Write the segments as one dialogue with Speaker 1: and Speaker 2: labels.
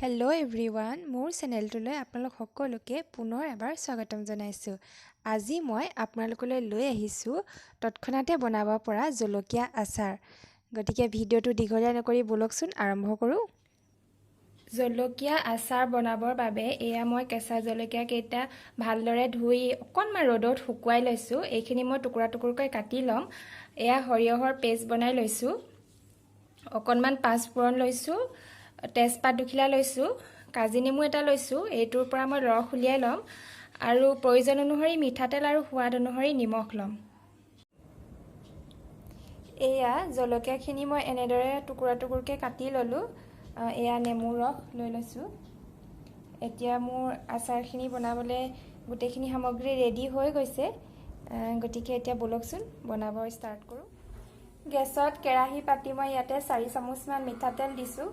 Speaker 1: Hello' everyone, মোৰ চেনেলটোলৈ আপোনালোক সকলোকে পুনৰ এবাৰ স্বাগতম জনাইছোঁ। আজি মই আপোনালোকলৈ লৈ আহিছোঁ তৎক্ষণাতে বনাব পৰা জলকীয়া আচাৰ। গতিকে ভিডিঅ'টো দীঘলীয়া নকৰি বলকচোন আৰম্ভ কৰোঁ। জলকীয়া আচাৰ বনাবৰ বাবে এয়া মই কেঁচা জলকীয়া কেইটা ভালদৰে ধুই অকণমান ৰ'দত শুকুৱাই লৈছোঁ। এইখিনি মই টুকুৰা টুকুৰকৈ কাটি ল'ম। এয়া সৰিয়হৰ পেষ্ট বনাই লৈছোঁ। অকণমান পাঁচফোৰণ লৈছোঁ, তেজপাত দুখিলা লৈছোঁ, কাজি নেমু এটা লৈছোঁ। এইটোৰ পৰা মই ৰস উলিয়াই ল'ম আৰু প্ৰয়োজন অনুসৰি মিঠাতেল আৰু সোৱাদ অনুসৰি নিমখ ল'ম। এয়া জলকীয়াখিনি মই এনেদৰে টুকুৰা টুকুৰকৈ কাটি ল'লোঁ। এয়া নেমুৰ ৰস লৈ লৈছোঁ। এতিয়া মোৰ আচাৰখিনি বনাবলৈ গোটেইখিনি সামগ্ৰী ৰেডি হৈ গৈছে। গতিকে এতিয়া বলকচোন বনাব ষ্টাৰ্ট কৰোঁ। গেছত কেৰাহী পাতি মই ইয়াতে 4 চামুচমান মিঠাতেল দিছোঁ।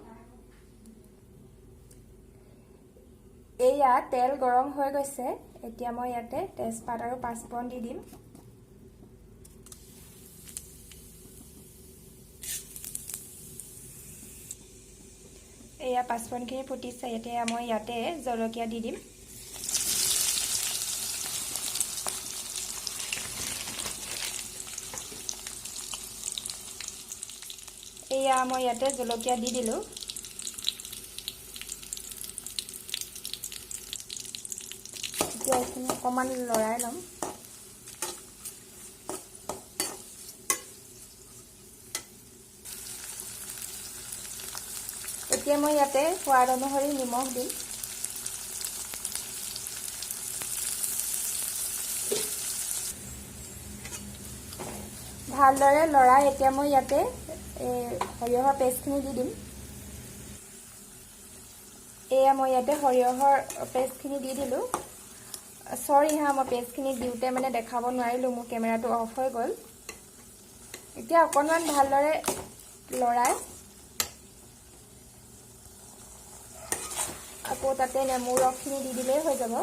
Speaker 1: এয়া তেল গৰম হৈ গৈছে। এতিয়া মই ইয়াতে তেজপাত আৰু পাঁচফোৰণ দি দিম। এয়া পাঁচফোৰণখিনি ফুটিছে। এতিয়া মই ইয়াতে জলকীয়া দি দিম। এয়া মই ইয়াতে জলকীয়া দি দিলোঁ। এতিয়া এইখিনি অকণমান লৰাই ল'ম। এতিয়া মই ইয়াতে সোৱাদ অনুসৰি নিমখ দিম। ভালদৰে লৰাই এতিয়া মই ইয়াতে সৰিয়হৰ পেষ্টখিনি দি দিম। এয়া মই ইয়াতে সৰিয়হৰ পেষ্টখিনি দি দিলোঁ। চৰি মই পেষ্টখিনি দিওঁতে দেখাব নোৱাৰিলোঁ, মোৰ কেমেৰাটো অফ হৈ গ'ল। এতিয়া অকণমান ভালদৰে লৰাই আকৌ তাতে নেমুৰ ৰসখিনি দি দিলেই হৈ যাব।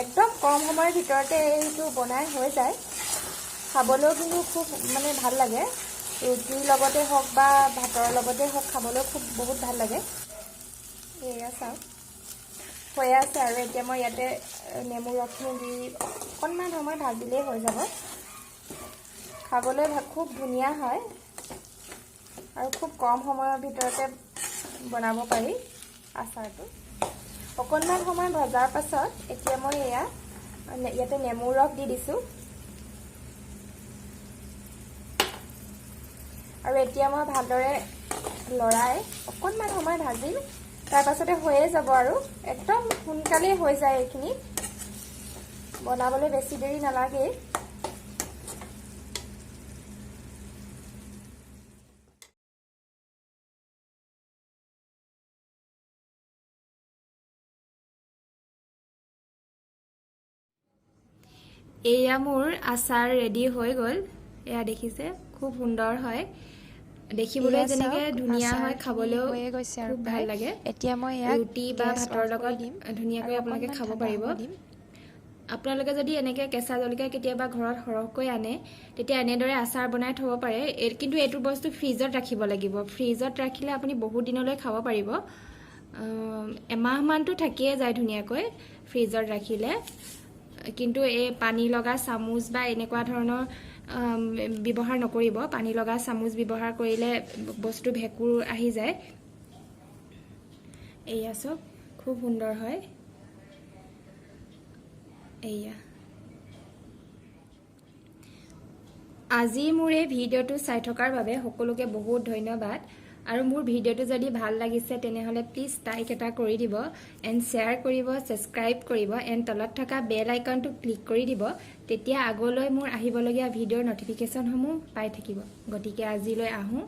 Speaker 1: একদম কম সময়ৰ ভিতৰতে এইটো বনাই হৈ যায়। খাবলৈও কিন্তু খুব ভাল লাগে। ৰুটিৰ লগতে হওক বা ভাতৰ লগতে হওক খাবলৈ বহুত ভাল লাগে। এয়া চাওক হৈ আছে আৰু এতিয়া মই ইয়াতে নেমুৰ ৰসখিনি দি অকণমান সময় ভাজিলেই হৈ যাব। খাবলৈ খুব ধুনীয়া হয় আৰু খুব কম সময়ৰ ভিতৰতে বনাব পাৰি আচাৰটো। অকণমান সময় ভজাৰ পাছত এতিয়া মই ইয়াতে নেমুৰ ৰস দি দিছোঁ। আৰু এতিয়া মই ভালদৰে লৰাই অকণমান সময় ভাজিম। তাৰ পাছতে হৈয়ে যাব আৰু একদম সোনকালেই হৈ যায়। এইখিনি বনাবলৈ বেছি দেৰি নালাগেই। এয়া মোৰ আচাৰ ৰেডি হৈ গ'ল। এয়া দেখিছে খুব সুন্দৰ হয় দেখিবলৈ, যেনেকৈ ধুনীয়া হয় খাবলৈও খুব ভাল লাগে। এতিয়া মই ৰুটি বা ভাতৰ লগত ধুনীয়াকৈ আপোনালোকে খাব পাৰিব। আপোনালোকে যদি এনেকৈ কেঁচা জলকীয়া কেতিয়াবা ঘৰত সৰহকৈ আনে তেতিয়া এনেদৰে আচাৰ বনাই থ'ব পাৰে। কিন্তু এইটো বস্তু ফ্ৰিজত ৰাখিব লাগিব। ফ্ৰিজত ৰাখিলে আপুনি বহুত দিনলৈ খাব পাৰিব। এমাহমানটো থাকিয়ে যায় ধুনীয়াকৈ ফ্ৰিজত ৰাখিলে। কিন্তু এই পানী লগা চামুচ বা এনেকুৱা ধৰণৰ ব্যৱহাৰ নকৰিব। পানী লগা চামুচ ব্যৱহাৰ কৰিলে বস্তু ভেঁকুৰ আহি যায়। এয়া চব খুব সুন্দৰ হয়। এয়া আজি মোৰ এই ভিডিঅ'টো চাই থকাৰ বাবে সকলোকে বহুত ধন্যবাদ। আৰু মোৰ ভিডিঅ'টো যদি ভাল লাগিছে তেনেহ'লে প্লিজ লাইক এটা কৰি দিব, এণ্ড শ্বেয়াৰ কৰিব, ছাবস্ক্ৰাইব কৰিব, এণ্ড তলত থকা বেল আইকনটো ক্লিক কৰি দিব। তেতিয়া আগলৈ মোৰ আহিবলগীয়া ভিডিঅ'ৰ নটিফিকেশ্যনসমূহ পাই থাকিব। গতিকে আজিলৈ আহোঁ।